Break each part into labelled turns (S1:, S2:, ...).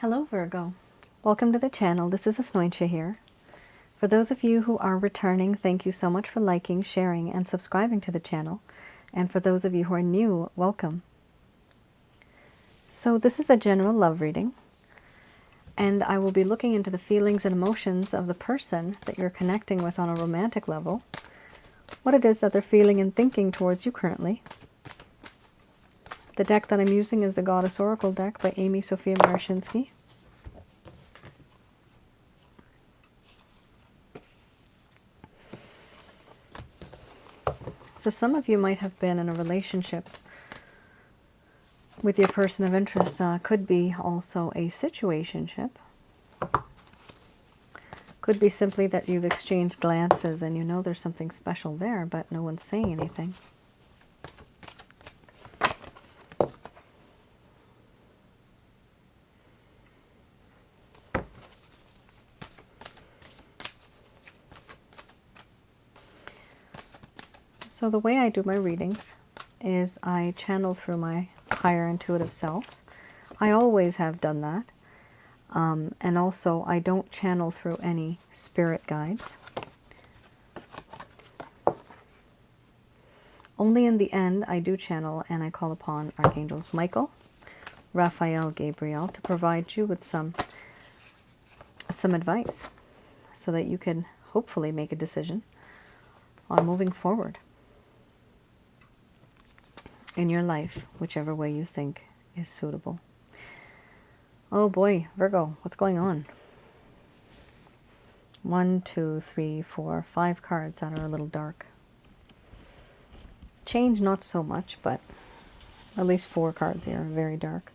S1: Hello Virgo. Welcome to the channel. This is Asnointia here. For those of you who are returning, thank you so much for liking, sharing, and subscribing to the channel. And for those of you who are new, welcome. So this is a general love reading, and I will be looking into the feelings and emotions of the person that you're connecting with on a romantic level, what it is that they're feeling and thinking towards you currently. The deck that I'm using is the Goddess Oracle deck by Amy Sophia Marashinsky. So some of you might have been in a relationship with your person of interest. Could be also a situationship. Could be simply that you've exchanged glances and you know there's something special there, but no one's saying anything. So the way I do my readings is I channel through my higher intuitive self. I always have done that. And also I don't channel through any spirit guides. Only in the end I do channel and I call upon Archangels Michael, Raphael, Gabriel to provide you with some advice so that you can hopefully make a decision on moving forward in your life, whichever way you think is suitable. Oh boy, Virgo, what's going on? 1, 2, 3, 4, 5 cards that are a little dark. Change, not so much, but at least 4 cards here are very dark.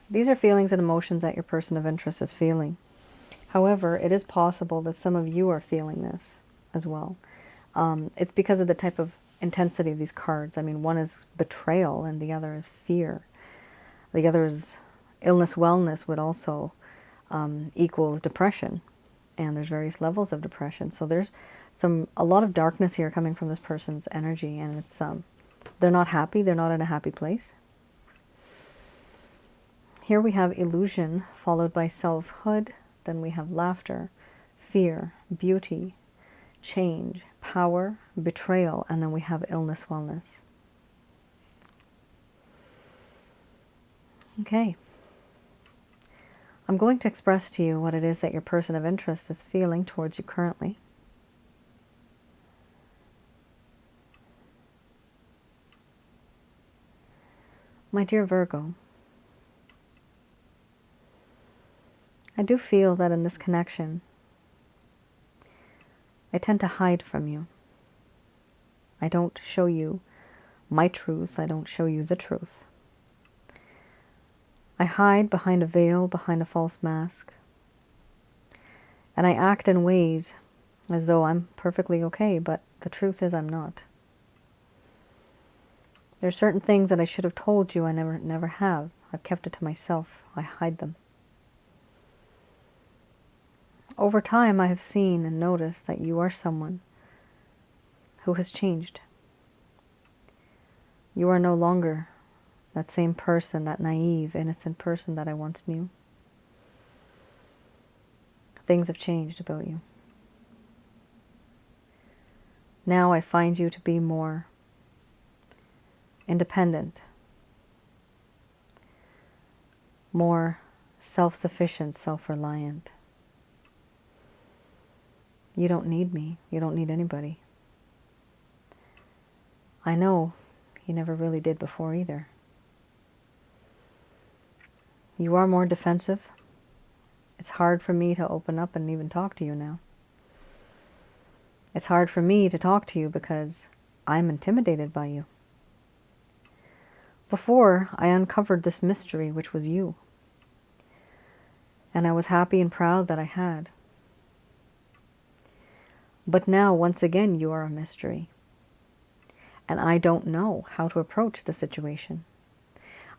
S1: These are feelings and emotions that your person of interest is feeling. However, it is possible that some of you are feeling this as well. It's because of the type of intensity of these cards. I mean, one is betrayal and the other is fear. The other is illness, wellness would also equals depression. And there's various levels of depression. So there's a lot of darkness here coming from this person's energy. And it's they're not happy. They're not in a happy place. Here we have illusion followed by selfhood. Then we have laughter, fear, beauty, change, power, betrayal, and then we have illness, wellness. Okay. I'm going to express to you what it is that your person of interest is feeling towards you currently. My dear Virgo, I do feel that in this connection, I tend to hide from you. I don't show you my truth. I don't show you the truth. I hide behind a veil, behind a false mask. And I act in ways as though I'm perfectly okay, but the truth is I'm not. There are certain things that I should have told you I never have. I've kept it to myself. I hide them. Over time, I have seen and noticed that you are someone who has changed. You are no longer that same person, that naive, innocent person that I once knew. Things have changed about you. Now I find you to be more independent, more self-sufficient, self-reliant. You don't need me. You don't need anybody. I know you never really did before either. You are more defensive. It's hard for me to open up and even talk to you now. It's hard for me to talk to you because I'm intimidated by you. Before, I uncovered this mystery, which was you. And I was happy and proud that I had. But now, once again, you are a mystery. And I don't know how to approach the situation.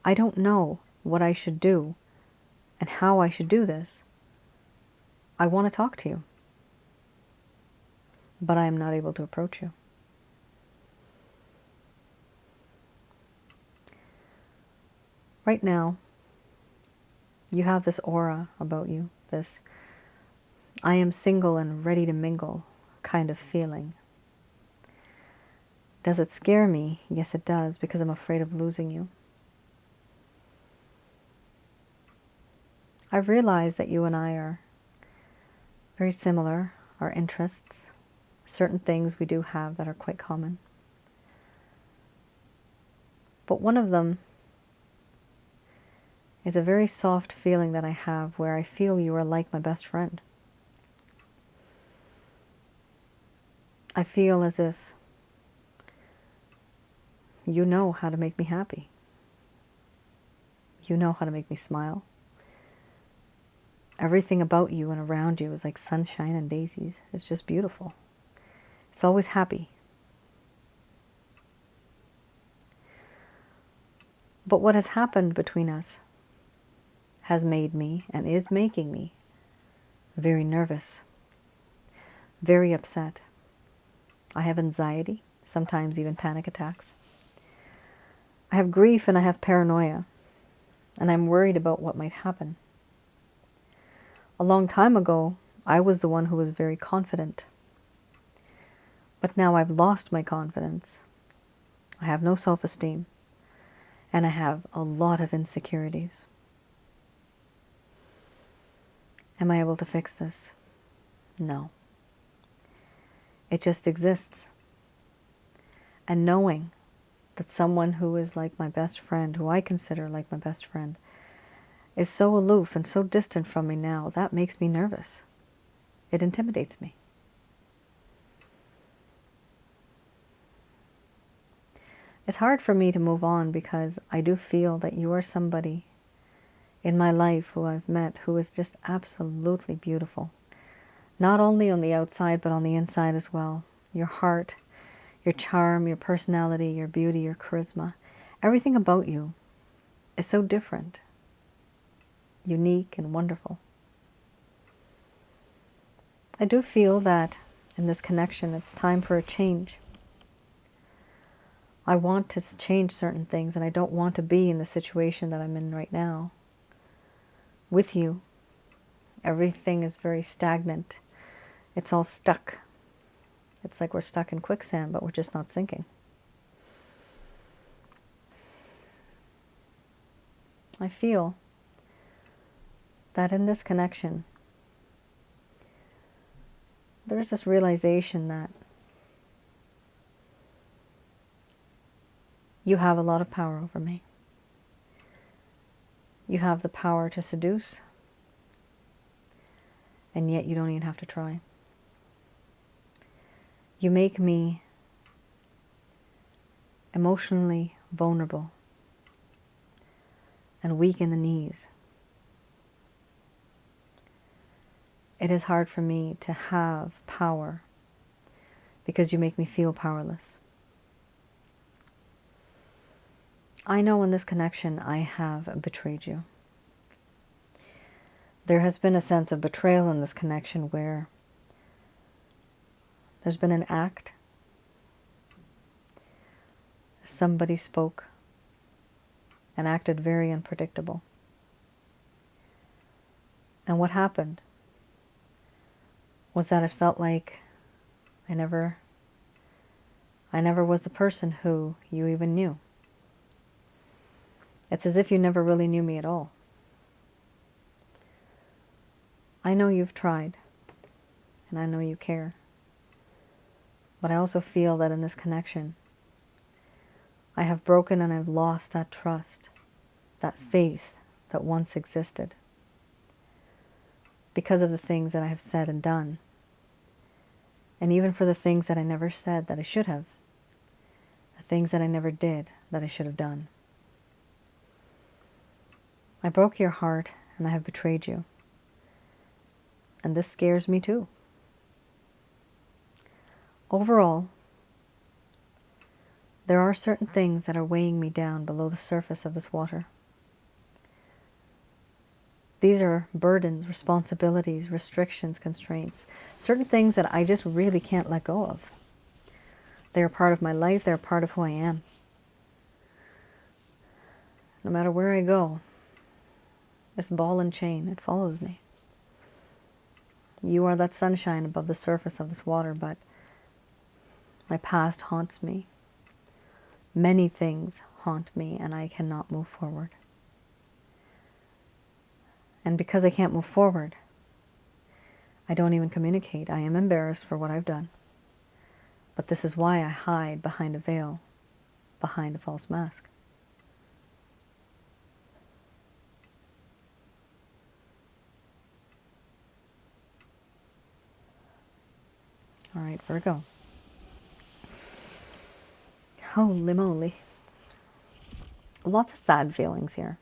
S1: I don't know what I should do and how I should do this. I want to talk to you. But I am not able to approach you. Right now, you have this aura about you, this I am single and ready to mingle kind of feeling. Does it scare me? Yes, it does, because I'm afraid of losing you. I've realized that you and I are very similar, our interests, certain things we do have that are quite common. But one of them is a very soft feeling that I have where I feel you are like my best friend. I feel as if you know how to make me happy. You know how to make me smile. Everything about you and around you is like sunshine and daisies. It's just beautiful. It's always happy. But what has happened between us has made me, and is making me, very nervous, very upset. I have anxiety, sometimes even panic attacks. I have grief and I have paranoia, and I'm worried about what might happen. A long time ago, I was the one who was very confident. But now I've lost my confidence. I have no self-esteem, and I have a lot of insecurities. Am I able to fix this? No. It just exists. And knowing that someone who is like my best friend, who I consider like my best friend, is so aloof and so distant from me now, that makes me nervous. It intimidates me. It's hard for me to move on because I do feel that you are somebody in my life who I've met who is just absolutely beautiful. Not only on the outside, but on the inside as well. Your heart, your charm, your personality, your beauty, your charisma. Everything about you is so different, unique and wonderful. I do feel that in this connection, it's time for a change. I want to change certain things, and I don't want to be in the situation that I'm in right now. With you, everything is very stagnant. It's all stuck. It's like we're stuck in quicksand, but we're just not sinking. I feel that in this connection, there's this realization that you have a lot of power over me. You have the power to seduce, and yet you don't even have to try. You make me emotionally vulnerable and weak in the knees. It is hard for me to have power because you make me feel powerless. I know in this connection I have betrayed you. There has been a sense of betrayal in this connection where there's been an act. Somebody spoke and acted very unpredictable. And what happened was that it felt like I never was the person who you even knew. It's as if you never really knew me at all. I know you've tried, and I know you care. But I also feel that in this connection, I have broken and I've lost that trust, that faith that once existed. Because of the things that I have said and done. And even for the things that I never said that I should have. The things that I never did that I should have done. I broke your heart and I have betrayed you. And this scares me too. Overall, there are certain things that are weighing me down below the surface of this water. These are burdens, responsibilities, restrictions, constraints, certain things that I just really can't let go of. They're part of my life, they're part of who I am. No matter where I go, this ball and chain, it follows me. You are that sunshine above the surface of this water, but my past haunts me. Many things haunt me, and I cannot move forward. And because I can't move forward, I don't even communicate. I am embarrassed for what I've done. But this is why I hide behind a veil, behind a false mask. All right, Virgo. Holy moly. Lots of sad feelings here.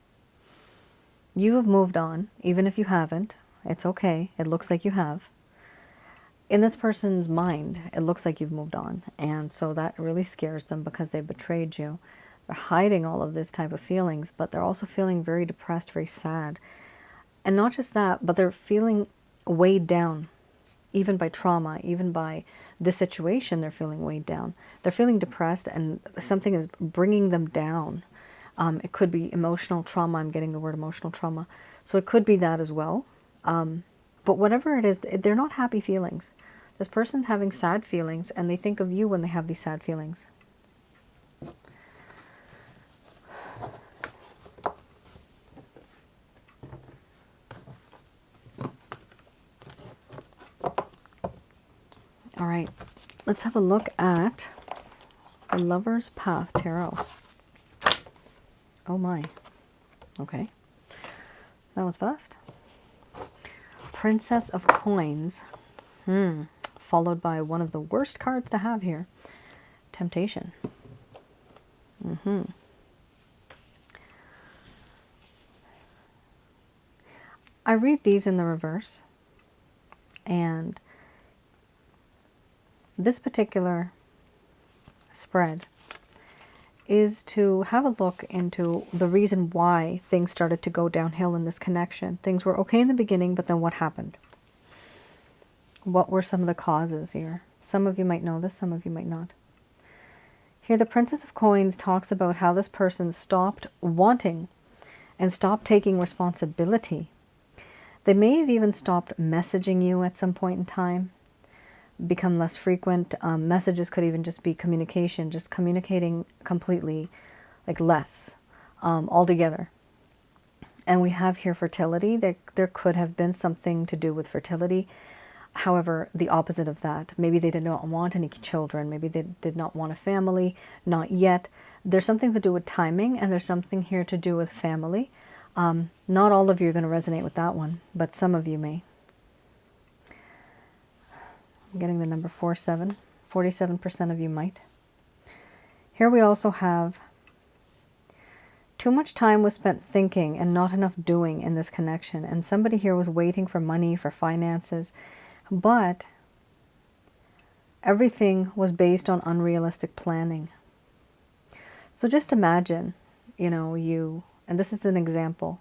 S1: You have moved on, even if you haven't. It's okay. It looks like you have. In this person's mind, it looks like you've moved on. And so that really scares them because they betrayed you. They're hiding all of this type of feelings, but they're also feeling very depressed, very sad. And not just that, but they're feeling weighed down, even by trauma, even by this situation, they're feeling weighed down. They're feeling depressed and something is bringing them down. It could be emotional trauma. I'm getting the word emotional trauma. So it could be that as well. But whatever it is, they're not happy feelings. This person's having sad feelings, and they think of you when they have these sad feelings. All right, let's have a look at the Lover's Path Tarot. Oh my. Okay. That was fast. Princess of Coins. Followed by one of the worst cards to have here. Temptation. I read these in the reverse. And this particular spread is to have a look into the reason why things started to go downhill in this connection. Things were okay in the beginning, but then what happened? What were some of the causes here? Some of you might know this, some of you might not. Here, the Princess of Coins talks about how this person stopped wanting and stopped taking responsibility. They may have even stopped messaging you at some point in time, become less frequent. Messages could even just be communication, just communicating completely, like less, altogether. And we have here fertility. There could have been something to do with fertility. However, the opposite of that. Maybe they did not want any children. Maybe they did not want a family. Not yet. There's something to do with timing, and there's something here to do with family. Not all of you are going to resonate with that one, but some of you may. I'm getting the number 47. 47% of you might. Here we also have too much time was spent thinking and not enough doing in this connection. And somebody here was waiting for money, for finances, but everything was based on unrealistic planning. So just imagine, and this is an example.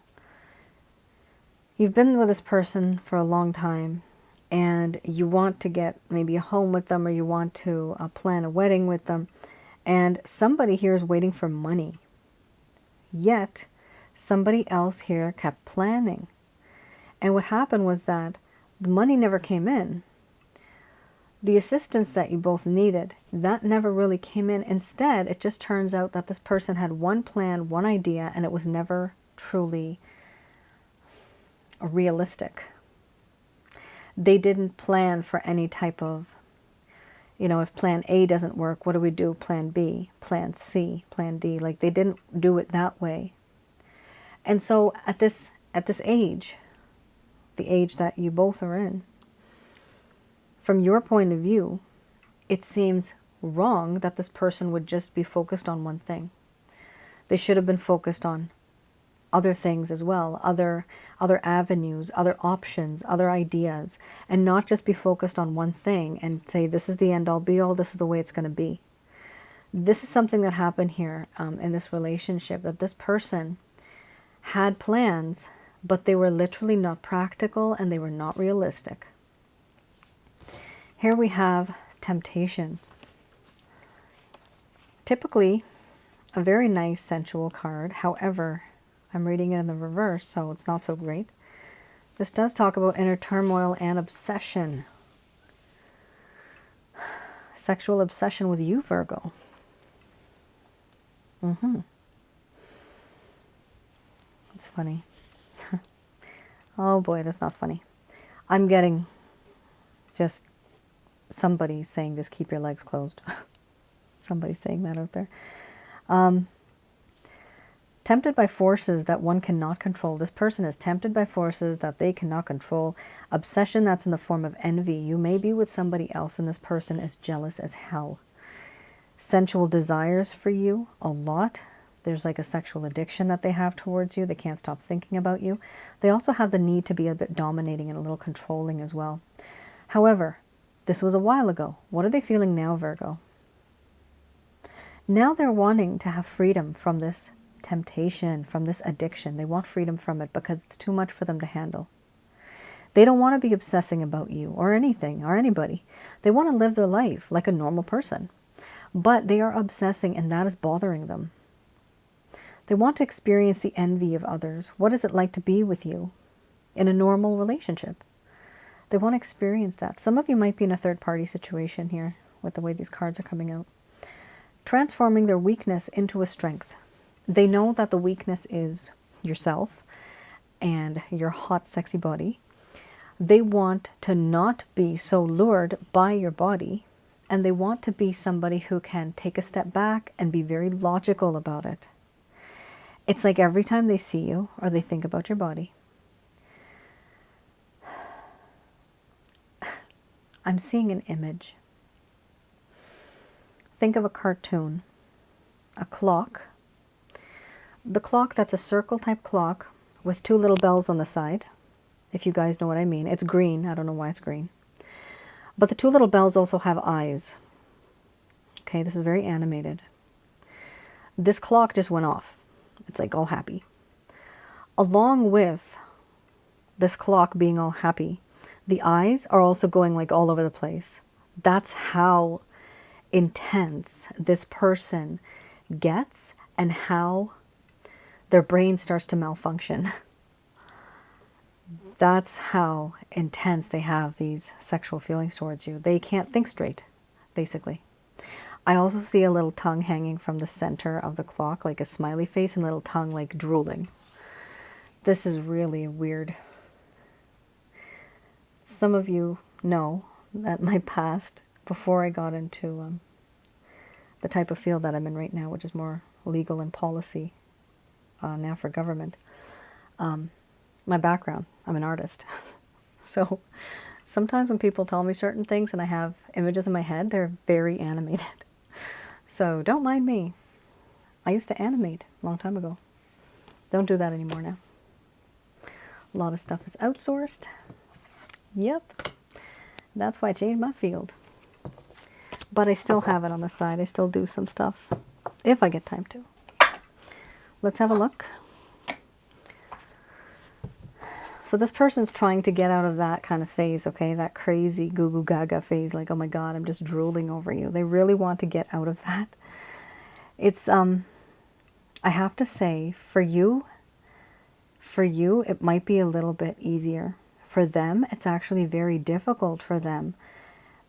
S1: You've been with this person for a long time, and you want to get maybe a home with them, or you want to plan a wedding with them, and somebody here is waiting for money. Yet, somebody else here kept planning. And what happened was that the money never came in. The assistance that you both needed, that never really came in. Instead, it just turns out that this person had one plan, one idea, and it was never truly realistic. They didn't plan for any type of, if plan A doesn't work, what do we do? Plan B, plan C, plan D. Like, they didn't do it that way. And so at this age, the age that you both are in, from your point of view, it seems wrong that this person would just be focused on one thing. They should have been focused on other things as well, other avenues, other options, other ideas, and not just be focused on one thing and say, this is the end all be all, this is the way it's going to be. This is something that happened here in this relationship, that this person had plans, but they were literally not practical and they were not realistic. Here we have temptation. Typically, a very nice sensual card. However, I'm reading it in the reverse, so it's not so great. This does talk about inner turmoil and obsession. Sexual obsession with you, Virgo. It's funny. Oh boy, that's not funny. I'm getting just somebody saying just keep your legs closed. Somebody saying that out there. Tempted by forces that one cannot control. This person is tempted by forces that they cannot control. Obsession that's in the form of envy. You may be with somebody else and this person is jealous as hell. Sensual desires for you a lot. There's like a sexual addiction that they have towards you. They can't stop thinking about you. They also have the need to be a bit dominating and a little controlling as well. However, this was a while ago. What are they feeling now, Virgo? Now they're wanting to have freedom from this temptation, from this addiction. They want freedom from it because it's too much for them to handle. They don't want to be obsessing about you or anything or anybody. They want to live their life like a normal person. But they are obsessing and that is bothering them. They want to experience the envy of others. What is it like to be with you in a normal relationship? They want to experience that. Some of you might be in a third-party situation here with the way these cards are coming out. Transforming their weakness into a strength. They know that the weakness is yourself and your hot, sexy body. They want to not be so lured by your body, and they want to be somebody who can take a step back and be very logical about it. It's like every time they see you or they think about your body, I'm seeing an image. Think of a cartoon, a clock. The clock that's a circle type clock with two little bells on the side. If you guys know what I mean. It's green. I don't know why it's green. But the two little bells also have eyes. Okay, this is very animated. This clock just went off. It's like all happy. Along with this clock being all happy, the eyes are also going like all over the place. That's how intense this person gets and how their brain starts to malfunction. That's how intense they have these sexual feelings towards you. They can't think straight, basically. I also see a little tongue hanging from the center of the clock, like a smiley face, and a little tongue like drooling. This is really weird. Some of you know that my past, before I got into the type of field that I'm in right now, which is more legal and policy, now for government, my background, I'm an artist. So sometimes when people tell me certain things and I have images in my head, they're very animated. So don't mind me. I used to animate a long time ago. Don't do that anymore now. A lot of stuff is outsourced. Yep. That's why I changed my field. But I still have it on the side. I still do some stuff if I get time to. Let's have a look. So this person's trying to get out of that kind of phase, okay? That crazy goo goo gaga phase, like, oh my God, I'm just drooling over you. They really want to get out of that. It's, I have to say, for you, it might be a little bit easier. For them, it's actually very difficult for them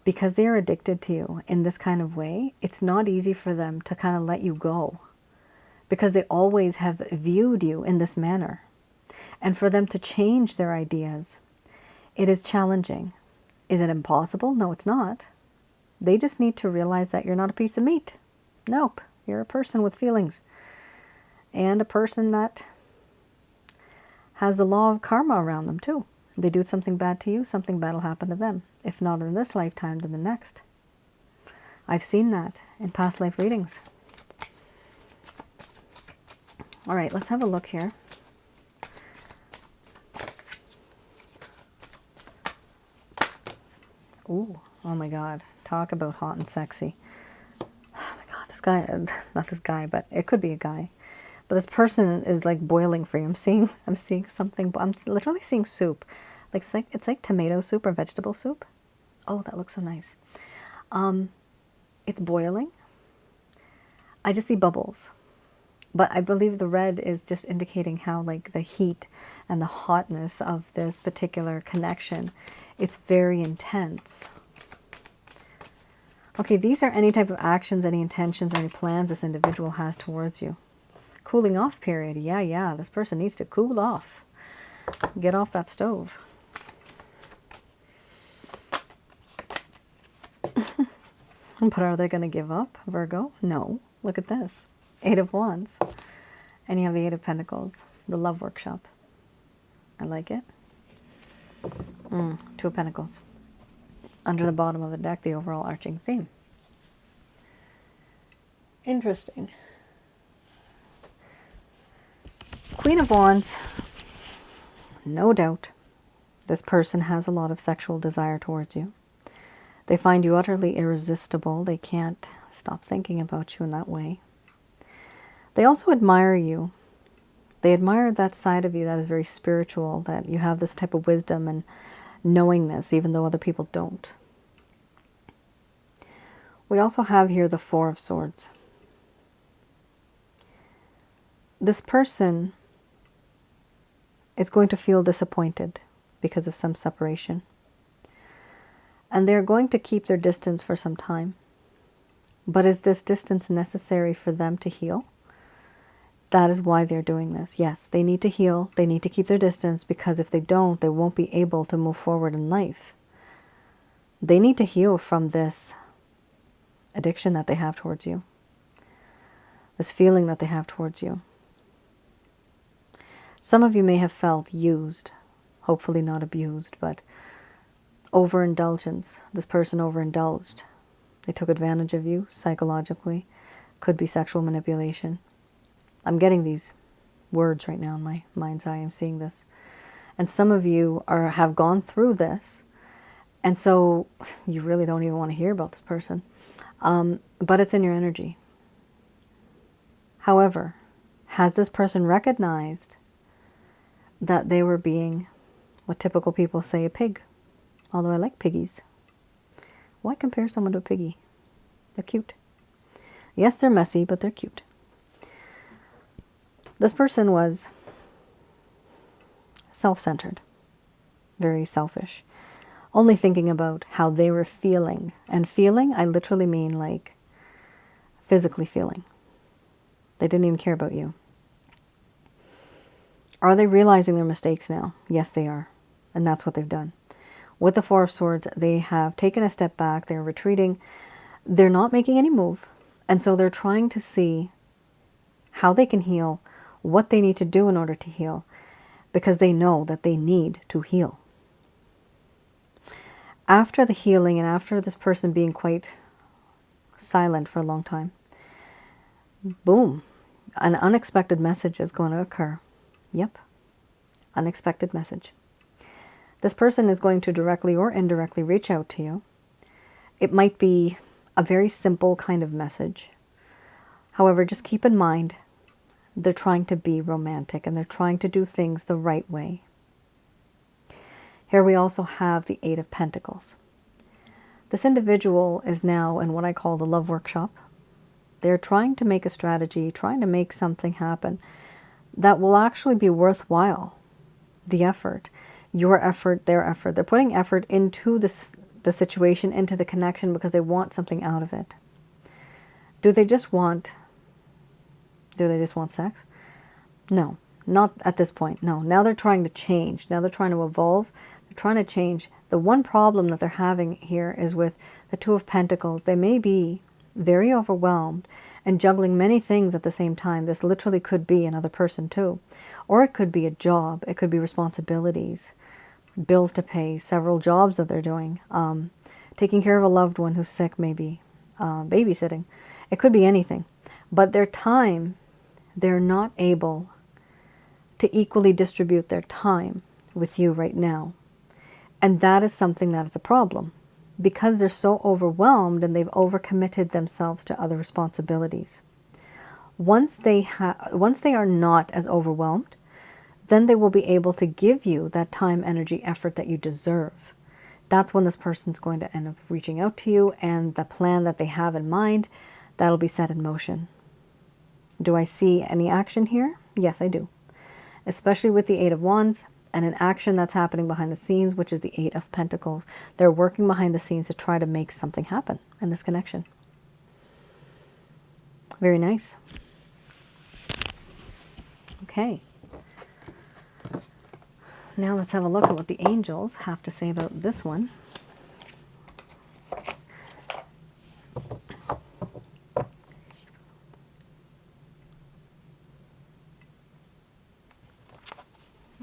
S1: because they are addicted to you in this kind of way. It's not easy for them to kind of let you go because they always have viewed you in this manner. And for them to change their ideas, it is challenging. Is it impossible? No, it's not. They just need to realize that you're not a piece of meat. Nope. You're a person with feelings. And a person that has the law of karma around them too. They do something bad to you, something bad will happen to them. If not in this lifetime, then the next. I've seen that in past life readings. All right, let's have a look here. Ooh, oh my God. Talk about hot and sexy. Oh my God, this guy, not this guy, but it could be a guy. But this person is like boiling for you. I'm seeing something, I'm literally seeing soup. Like it's like tomato soup or vegetable soup. Oh, that looks so nice. It's boiling. I just see bubbles. But I believe the red is just indicating how like the heat and the hotness of this particular connection, it's very intense. Okay, these are any type of actions, any intentions, or any plans this individual has towards you. Cooling off period. Yeah, this person needs to cool off. Get off that stove. But are they going to give up, Virgo? No. Look at this. 8 of Wands. And you have the 8 of Pentacles. The love workshop. I like it. 2 of Pentacles. Under the bottom of the deck, the overall arching theme. Interesting. Queen of Wands. No doubt, this person has a lot of sexual desire towards you. They find you utterly irresistible. They can't stop thinking about you in that way. They also admire you. They admire that side of you that is very spiritual, that you have this type of wisdom and knowingness, even though other people don't. We also have here the 4 of Swords. This person is going to feel disappointed because of some separation. And they're going to keep their distance for some time. But is this distance necessary for them to heal? That is why they're doing this. Yes, they need to heal. They need to keep their distance, because if they don't, they won't be able to move forward in life. They need to heal from this addiction that they have towards you. This feeling that they have towards you. Some of you may have felt used, hopefully not abused, but overindulgence. This person overindulged. They took advantage of you psychologically. Could be sexual manipulation. I'm getting these words right now in my mind's eye. I'm seeing this. And some of you have gone through this, and so you really don't even want to hear about this person. But it's in your energy. However, has this person recognized that they were being, what typical people say, a pig? Although I like piggies. Why compare someone to a piggy? They're cute. Yes, they're messy, but they're cute. This person was self-centered, very selfish, only thinking about how they were feeling. And feeling, I literally mean like physically feeling. They didn't even care about you. Are they realizing their mistakes now? Yes, they are. And that's what they've done. With the 4 of Swords, they have taken a step back. They're retreating. They're not making any move. And so they're trying to see how they can heal, what they need to do in order to heal, because they know that they need to heal. After the healing and after this person being quite silent for a long time, boom, an unexpected message is going to occur. Yep, unexpected message. This person is going to directly or indirectly reach out to you. It might be a very simple kind of message. However, just keep in mind, they're trying to be romantic and they're trying to do things the right way. Here we also have the 8 of Pentacles. This individual is now in what I call the love workshop. They're trying to make a strategy, trying to make something happen that will actually be worthwhile. The effort, your effort, their effort. They're putting effort into the situation, into the connection, because they want something out of it. Do they just want sex? No, not at this point. No, now they're trying to change. Now they're trying to evolve. They're trying to change. The one problem that they're having here is with the 2 of Pentacles. They may be very overwhelmed and juggling many things at the same time. This literally could be another person too. Or it could be a job. It could be responsibilities, bills to pay, several jobs that they're doing, taking care of a loved one who's sick maybe, babysitting. It could be anything. But their time, they're not able to equally distribute their time with you right now. And that is something that is a problem, because they're so overwhelmed and they've overcommitted themselves to other responsibilities. Once they are not as overwhelmed, then they will be able to give you that time, energy, effort that you deserve. That's when this person's going to end up reaching out to you, and the plan that they have in mind, that'll be set in motion. Do I see any action here? Yes, I do. Especially with the Eight of Wands and an action that's happening behind the scenes, which is the Eight of Pentacles. They're working behind the scenes to try to make something happen in this connection. Very nice. Okay. Now let's have a look at what the angels have to say about this one.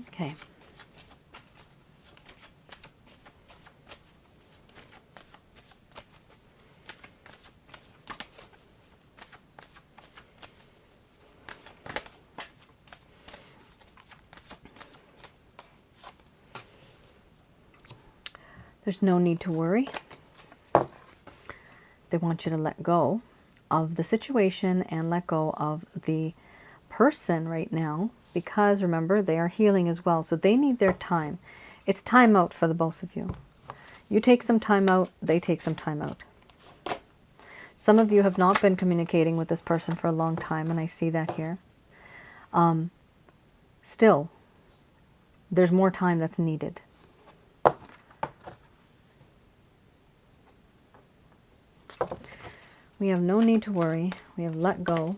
S1: Okay. There's no need to worry. They want you to let go of the situation and let go of the person right now, because remember, they are healing as well. So they need their time. It's time out for the both of you. You take some time out, they take some time out. Some of you have not been communicating with this person for a long time, and I see that here. Still, there's more time that's needed. We have no need to worry. We have let go.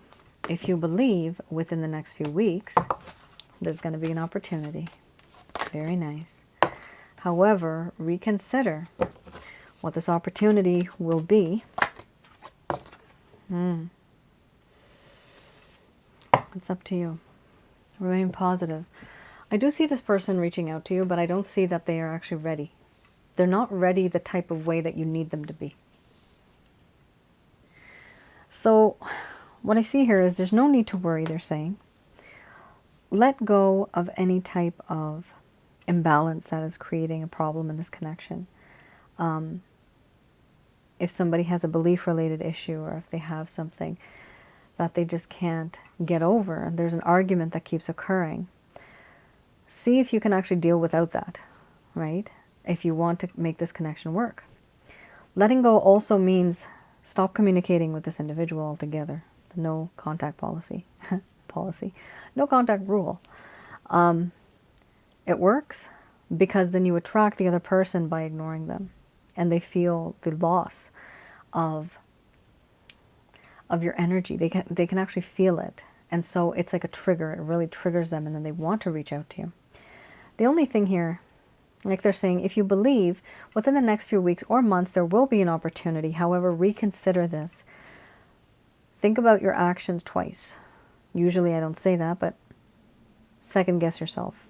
S1: If you believe within the next few weeks, there's going to be an opportunity. Very nice. However, reconsider what this opportunity will be. It's up to you. Remain positive. I do see this person reaching out to you, but I don't see that they are actually ready. They're not ready the type of way that you need them to be. So what I see here is there's no need to worry, they're saying. Let go of any type of imbalance that is creating a problem in this connection. If somebody has a belief-related issue, or if they have something that they just can't get over, and there's an argument that keeps occurring, see if you can actually deal without that, right? If you want to make this connection work. Letting go also means stop communicating with this individual altogether. The no contact policy. No contact rule. It works because then you attract the other person by ignoring them. And they feel the loss of your energy. They can actually feel it. And so it's like a trigger. It really triggers them, and then they want to reach out to you. The only thing here, like they're saying, if you believe within the next few weeks or months there will be an opportunity. However, reconsider this. Think about your actions twice. Usually I don't say that, but second guess yourself.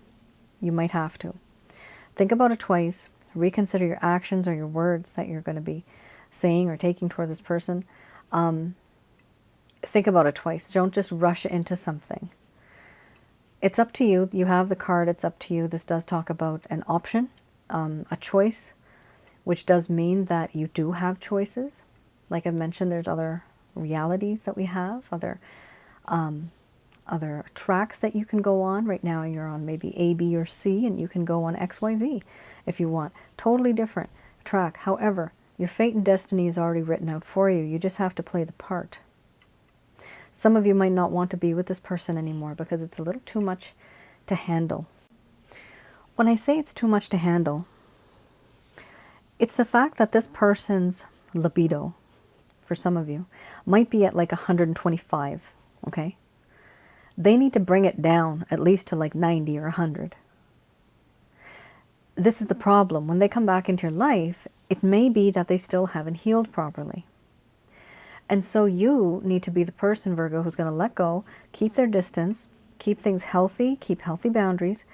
S1: You might have to. Think about it twice. Reconsider your actions or your words that you're going to be saying or taking toward this person. Think about it twice. Don't just rush into something. It's up to you. You have the card. It's up to you. This does talk about an option, a choice, which does mean that you do have choices. Like I mentioned, there's other realities that we have, other tracks that you can go on. Right now you're on maybe A, B, or C, and you can go on X, Y, Z if you want. Totally different track. However, your fate and destiny is already written out for you. You just have to play the part. Some of you might not want to be with this person anymore because it's a little too much to handle. When I say it's too much to handle, it's the fact that this person's libido, for some of you, might be at like 125, okay? They need to bring it down at least to like 90 or 100. This is the problem. When they come back into your life, it may be that they still haven't healed properly. And so you need to be the person, Virgo, who's going to let go, keep their distance, keep things healthy, keep healthy boundaries,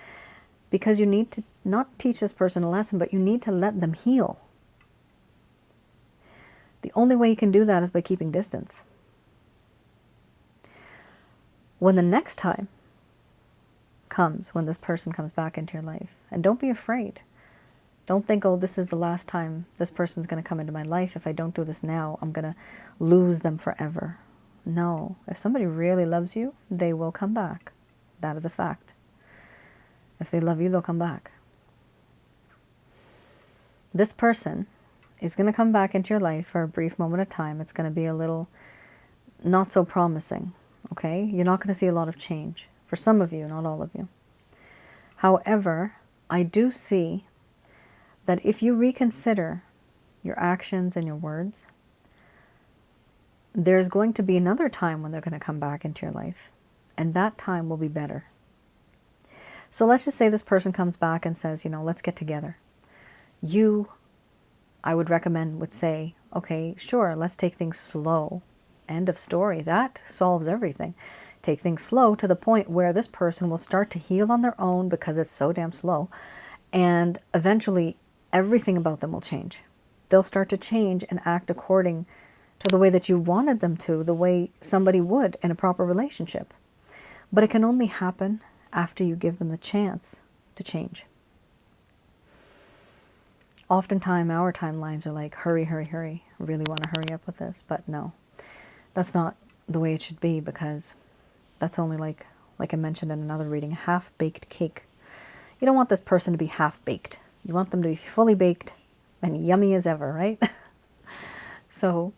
S1: because you need to not teach this person a lesson, but you need to let them heal. The only way you can do that is by keeping distance. When the next time comes, when this person comes back into your life, and don't be afraid. Don't think, oh, this is the last time this person's going to come into my life. If I don't do this now, I'm going to lose them forever. No. If somebody really loves you, they will come back. That is a fact. If they love you, they'll come back. This person is going to come back into your life for a brief moment of time. It's going to be a little not so promising. okay? You're not going to see a lot of change. For some of you, not all of you. However, I do see that if you reconsider your actions and your words, there's going to be another time when they're going to come back into your life. And that time will be better. So let's just say this person comes back and says, you know, let's get together. You, I would recommend, would say, okay, sure, let's take things slow. End of story. That solves everything. Take things slow to the point where this person will start to heal on their own because it's so damn slow. And eventually, everything about them will change. They'll start to change and act according to the way that you wanted them to, the way somebody would in a proper relationship. But it can only happen after you give them the chance to change. Oftentimes, our timelines are like, hurry, hurry, hurry. I really want to hurry up with this. But no, that's not the way it should be, because that's only like I mentioned in another reading, a half-baked cake. You don't want this person to be half-baked. You want them to be fully baked and yummy as ever, right? So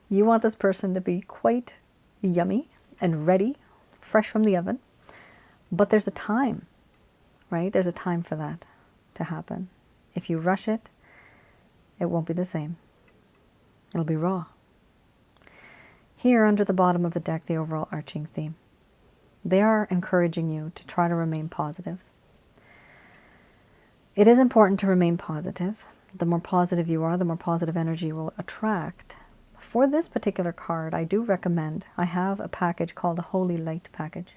S1: you want this person to be quite yummy and ready, fresh from the oven. But there's a time, right? There's a time for that to happen. If you rush it, it won't be the same. It'll be raw. Here, under the bottom of the deck, the overall arching theme. They are encouraging you to try to remain positive. It is important to remain positive. The more positive you are, the more positive energy you will attract. For this particular card, I do recommend, I have a package called the Holy Light Package.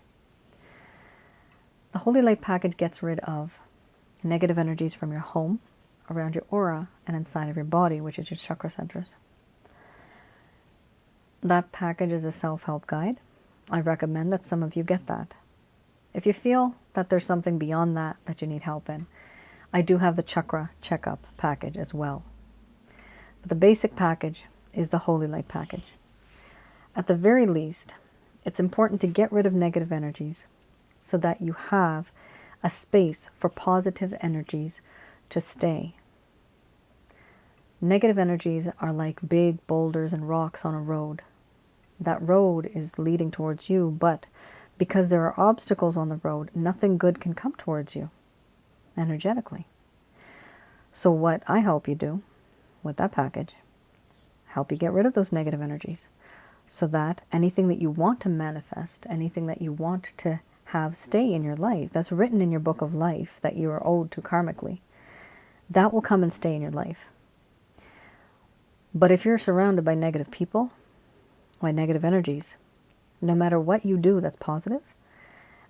S1: The Holy Light Package gets rid of negative energies from your home, around your aura, and inside of your body, which is your chakra centers. That package is a self-help guide. I recommend that some of you get that. If you feel that there's something beyond that that you need help in, I do have the chakra checkup package as well. But the basic package is the Holy Light Package. At the very least, it's important to get rid of negative energies so that you have a space for positive energies to stay. Negative energies are like big boulders and rocks on a road. That road is leading towards you, but because there are obstacles on the road, nothing good can come towards you energetically. So what I help you do with that package, help you get rid of those negative energies so that anything that you want to manifest, anything that you want to have stay in your life, that's written in your book of life that you are owed to karmically, that will come and stay in your life. But if you're surrounded by negative people, by negative energies, no matter what you do that's positive,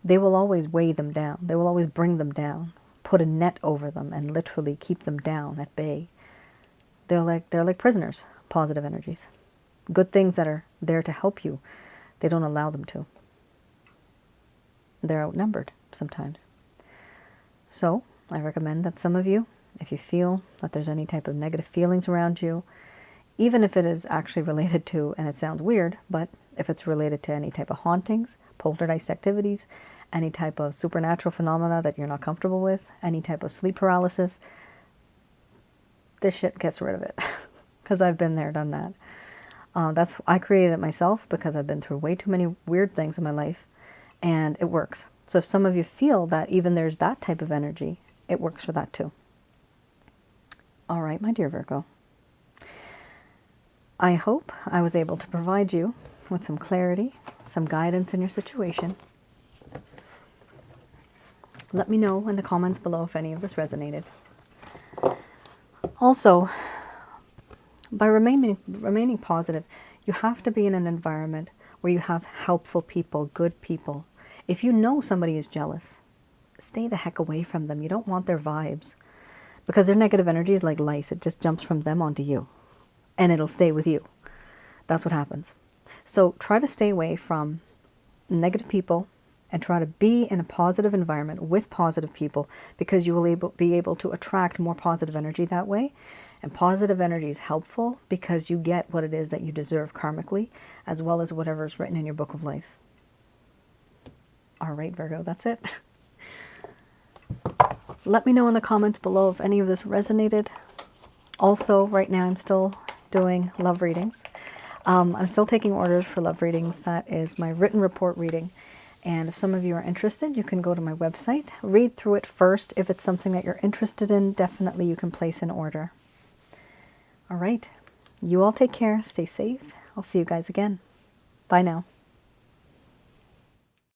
S1: they will always weigh them down. They will always bring them down, put a net over them and literally keep them down at bay. They're like prisoners, positive energies. Good things that are there to help you, they don't allow them to. They're outnumbered sometimes. So I recommend that some of you, if you feel that there's any type of negative feelings around you, even if it is actually related to, and it sounds weird, but if it's related to any type of hauntings, poltergeist activities, any type of supernatural phenomena that you're not comfortable with, any type of sleep paralysis, this shit gets rid of it. Because I've been there, done that. I created it myself because I've been through way too many weird things in my life, and it works. So if some of you feel that even there's that type of energy, it works for that too. All right, my dear Virgo. I hope I was able to provide you with some clarity, some guidance in your situation. Let me know in the comments below if any of this resonated. Also, by remaining positive, you have to be in an environment where you have helpful people, good people. If you know somebody is jealous, stay the heck away from them. You don't want their vibes, because their negative energy is like lice. It just jumps from them onto you, and it'll stay with you. That's what happens. So try to stay away from negative people and try to be in a positive environment with positive people, because you will be able to attract more positive energy that way. And positive energy is helpful because you get what it is that you deserve karmically, as well as whatever is written in your book of life. All right, Virgo, that's it. Let me know in the comments below if any of this resonated. Also, right now I'm still doing love readings. I'm still taking orders for love readings. That is my written report reading. And if some of you are interested, you can go to my website, read through it first. If it's something that you're interested in, definitely you can place an order. All right. You all take care. Stay safe. I'll see you guys again. Bye now.